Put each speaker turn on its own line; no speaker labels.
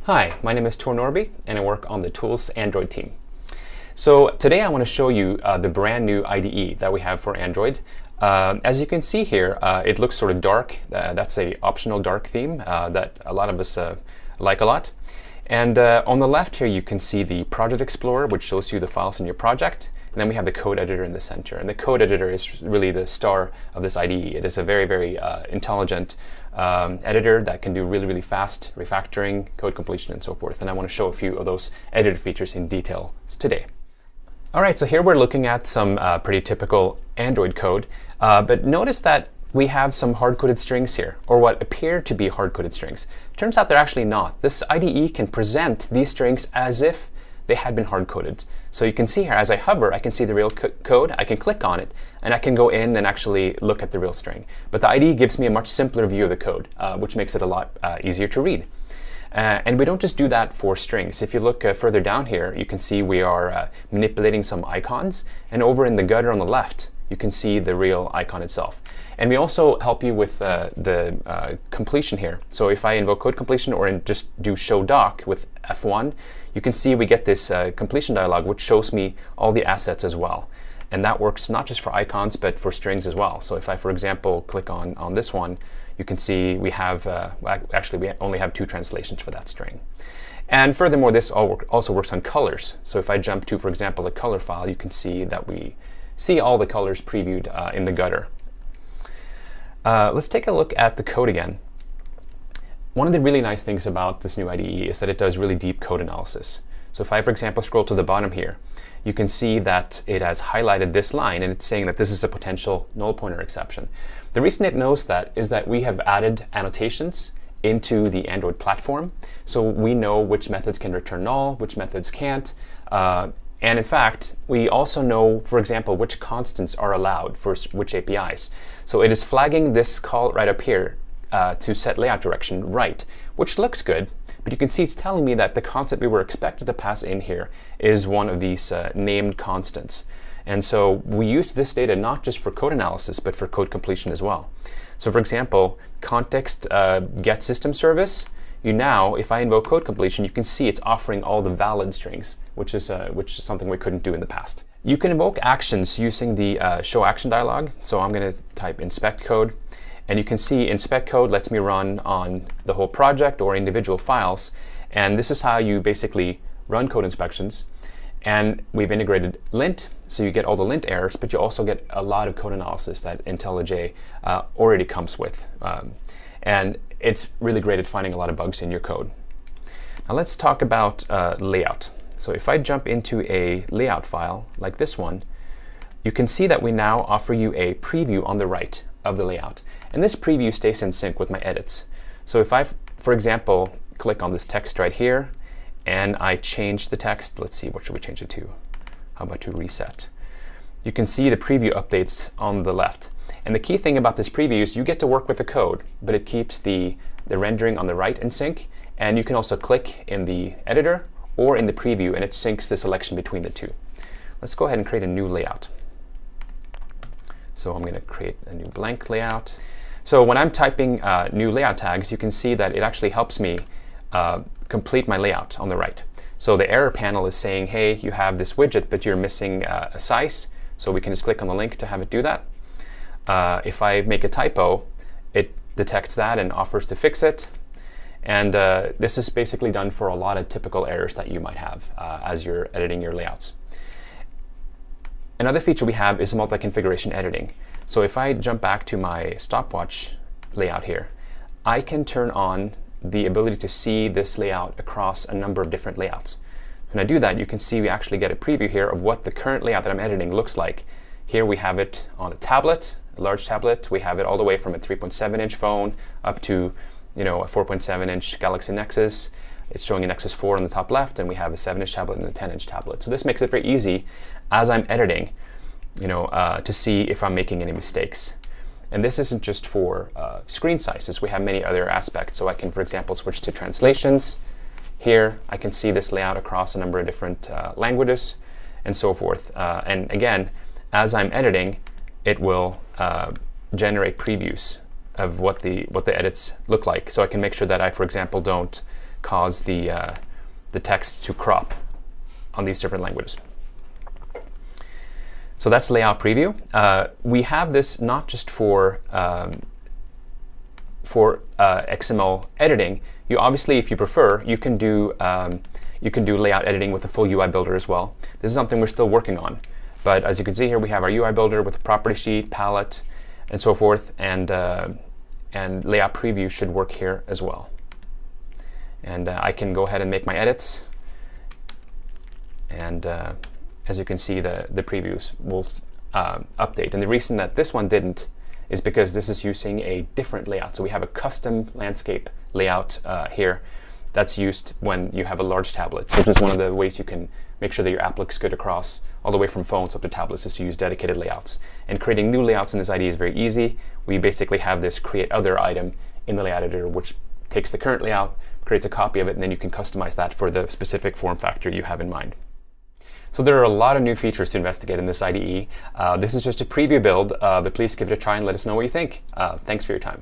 Hi, my name is Tor Norby and I work on the Tools Android team. So today I want to show you the brand new IDE that we have for Android. As you can see here, it looks sort of dark. That's an optional dark theme that a lot of us like a lot. And on the left here you can see the Project Explorer, which shows you the files in your project. And then we have the code editor in the center. And the code editor is really the star of this IDE. It is a very, very intelligent editor that can do really, really fast refactoring, code completion, and so forth. And I want to show a few of those editor features in detail today. All right, so here we're looking at some pretty typical Android code. But notice that we have some hard-coded strings here, or what appear to be hard-coded strings. Turns out they're actually not. This IDE can present these strings as if they had been hard-coded. So you can see here, as I hover, I can see the real code, I can click on it, and I can go in and actually look at the real string. But the IDE gives me a much simpler view of the code, which makes it a lot easier to read. And we don't just do that for strings. If you look further down here, you can see we are manipulating some icons, and over in the gutter on the left, you can see the real icon itself. And we also help you with the completion here. So if I invoke code completion or just do show doc with F1, you can see we get this completion dialog, which shows me all the assets as well. And that works not just for icons, but for strings as well. So if I, for example, click on this one, you can see we have, actually we only have 2 translations for that string. And furthermore, this also works on colors. So if I jump to, for example, a color file, you can see that we see all the colors previewed in the gutter. Let's take a look at the code again. One of the really nice things about this new IDE is that it does really deep code analysis. So if I, for example, scroll to the bottom here, you can see that it has highlighted this line and it's saying that this is a potential null pointer exception. The reason it knows that is that we have added annotations into the Android platform. So we know which methods can return null, which methods can't. And in fact, we also know, for example, which constants are allowed for which APIs. So it is flagging this call right up here to set layout direction right, which looks good, but you can see it's telling me that the constant we were expected to pass in here is one of these named constants. And so we use this data not just for code analysis, but for code completion as well. So for example, context get system service, if I invoke code completion, you can see it's offering all the valid strings, which is something we couldn't do in the past. You can invoke actions using the show action dialog. So I'm going to type inspect code. And you can see inspect code lets me run on the whole project or individual files. And this is how you basically run code inspections. And we've integrated lint, so you get all the lint errors, but you also get a lot of code analysis that IntelliJ already comes with. And it's really great at finding a lot of bugs in your code. Now let's talk about layout. So if I jump into a layout file like this one, you can see that we now offer you a preview on the right of the layout. And this preview stays in sync with my edits. So if I, for example, click on this text right here and I change the text, let's see, what should we change it to? How about to reset? You can see the preview updates on the left. And the key thing about this preview is you get to work with the code, but it keeps the rendering on the right in sync. And you can also click in the editor or in the preview and it syncs the selection between the two. Let's go ahead and create a new layout. So I'm going to create a new blank layout. So when I'm typing new layout tags, you can see that it actually helps me complete my layout on the right. So the error panel is saying, hey, you have this widget, but you're missing a size. So we can just click on the link to have it do that. If I make a typo, it detects that and offers to fix it. And this is basically done for a lot of typical errors that you might have as you're editing your layouts. Another feature we have is multi-configuration editing. So if I jump back to my stopwatch layout here, I can turn on the ability to see this layout across a number of different layouts. When I do that, you can see we actually get a preview here of what the current layout that I'm editing looks like. Here we have it on a tablet, a large tablet. We have it all the way from a 3.7-inch phone up to a 4.7-inch Galaxy Nexus. It's showing a Nexus 4 on the top left, and we have a 7-inch tablet and a 10-inch tablet. So this makes it very easy as I'm editing, to see if I'm making any mistakes. And this isn't just for screen sizes. We have many other aspects. So I can, for example, switch to translations. Here, I can see this layout across a number of different languages and so forth. And again, as I'm editing, it will generate previews of what the edits look like. So I can make sure that I, for example, don't cause the text to crop on these different languages. So that's layout preview. We have this not just for XML editing. You obviously, if you prefer, you can do layout editing with a full UI builder as well. This is something we're still working on. But as you can see here, we have our UI builder with a property sheet, palette, and so forth, and layout preview should work here as well. And I can go ahead and make my edits, and as you can see, the previews will update. And the reason that this one didn't is because this is using a different layout. So we have a custom landscape layout here that's used when you have a large tablet, which is one of the ways you can make sure that your app looks good across all the way from phones up to tablets, is to use dedicated layouts. And creating new layouts in this IDE is very easy. We basically have this create other item in the layout editor, which takes the current layout, creates a copy of it, and then you can customize that for the specific form factor you have in mind. So there are a lot of new features to investigate in this IDE. This is just a preview build, but please give it a try and let us know what you think. Thanks for your time.